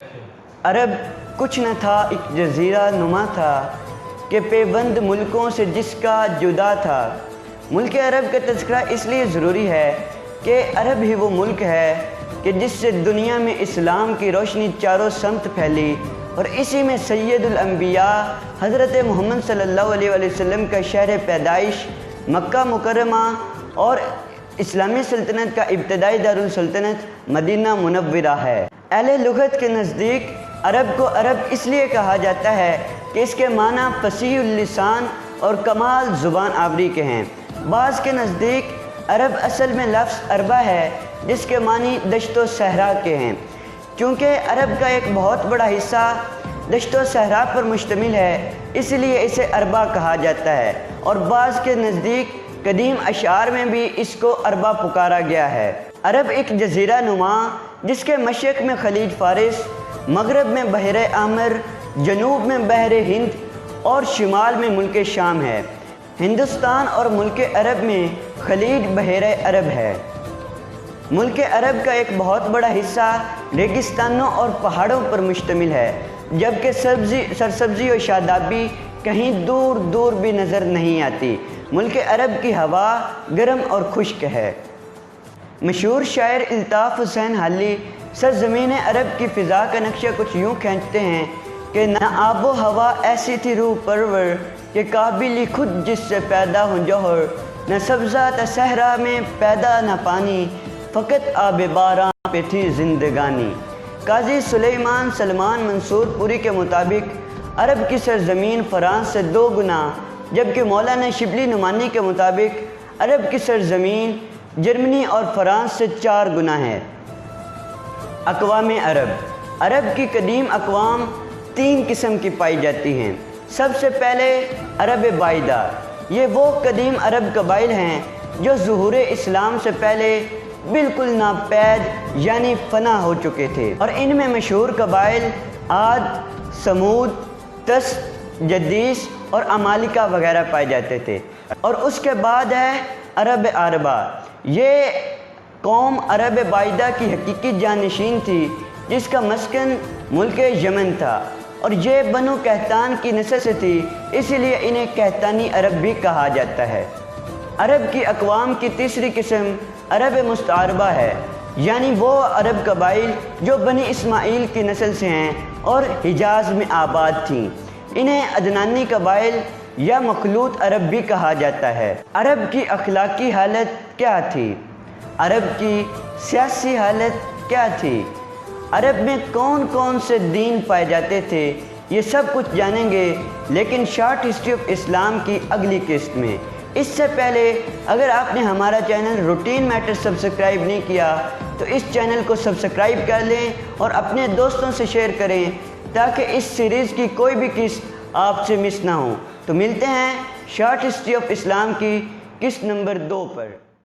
عرب کچھ نہ تھا، ایک جزیرہ نما تھا کہ پیوند ملکوں سے جس کا جدا تھا۔ ملک عرب کا تذکرہ اس لیے ضروری ہے کہ عرب ہی وہ ملک ہے کہ جس سے دنیا میں اسلام کی روشنی چاروں سمت پھیلی، اور اسی میں سید الانبیاء حضرت محمد صلی اللہ علیہ وسلم کا شہر پیدائش مکہ مکرمہ اور اسلامی سلطنت کا ابتدائی دارالسلطنت مدینہ منورہ ہے۔ اہل لغت کے نزدیک عرب کو عرب اس لیے کہا جاتا ہے کہ اس کے معنی فصیح اللسان اور کمال زبان آوری کے ہیں۔ بعض کے نزدیک عرب اصل میں لفظ عربہ ہے جس کے معنی دشت و صحرا کے ہیں، چونکہ عرب کا ایک بہت بڑا حصہ دشت و صحرا پر مشتمل ہے، اس لیے اسے عربہ کہا جاتا ہے، اور بعض کے نزدیک قدیم اشعار میں بھی اس کو عربہ پکارا گیا ہے۔ عرب ایک جزیرہ نما جس کے مشرق میں خلیج فارس، مغرب میں بحر احمر، جنوب میں بحر ہند اور شمال میں ملک شام ہے۔ ہندوستان اور ملک عرب میں خلیج بحر عرب ہے۔ ملک عرب کا ایک بہت بڑا حصہ ریگستانوں اور پہاڑوں پر مشتمل ہے، جبکہ سرسبزی و شادابی کہیں دور دور بھی نظر نہیں آتی۔ ملک عرب کی ہوا گرم اور خشک ہے۔ مشہور شاعر الطاف حسین حالی سرزمین عرب کی فضا کا نقشہ کچھ یوں کھینچتے ہیں کہ نہ آب و ہوا ایسی تھی روح پرور کہ قابلی خود جس سے پیدا ہوں جوہر، نہ سبزہ تھا صحرا میں پیدا نہ پانی، فقط آب باراں پہ تھی زندگانی۔ قاضی سلیمان سلمان منصور پوری کے مطابق عرب کی سرزمین فرانس سے 2 گنا، جبکہ مولانا شبلی نعمانی کے مطابق عرب کی سرزمین جرمنی اور فرانس سے 4 گنا ہے۔ اقوام عرب کی قدیم اقوام 3 قسم کی پائی جاتی ہیں۔ سب سے پہلے عرب بائدہ، یہ وہ قدیم عرب قبائل ہیں جو ظہور اسلام سے پہلے بالکل ناپید یعنی فنا ہو چکے تھے، اور ان میں مشہور قبائل عاد، سمود، تس، جدیس اور عمالقہ وغیرہ پائے جاتے تھے۔ اور اس کے بعد ہے عرب عربہ، یہ قوم عرب بائدہ کی حقیقی جانشین تھی جس کا مسکن ملک یمن تھا، اور یہ بنو قحطان کی نسل سے تھی، اسی لیے انہیں قحطانی عرب بھی کہا جاتا ہے۔ عرب کی اقوام کی تیسری قسم عرب مستعربہ ہے، یعنی وہ عرب قبائل جو بنی اسماعیل کی نسل سے ہیں اور حجاز میں آباد تھیں۔ انہیں عدنانی قبائل یا مخلوط عرب بھی کہا جاتا ہے۔ عرب کی اخلاقی حالت کیا تھی؟ عرب کی سیاسی حالت کیا تھی؟ عرب میں کون کون سے دین پائے جاتے تھے؟ یہ سب کچھ جانیں گے، لیکن شارٹ ہسٹری آف اسلام کی اگلی قسط میں۔ اس سے پہلے اگر آپ نے ہمارا چینل روٹین میٹر سبسکرائب نہیں کیا تو اس چینل کو سبسکرائب کر لیں اور اپنے دوستوں سے شیئر کریں تاکہ اس سیریز کی کوئی بھی قسط آپ سے مس نہ ہو۔ تو ملتے ہیں شارٹ ہسٹری آف اسلام کی قسط نمبر 2 پر۔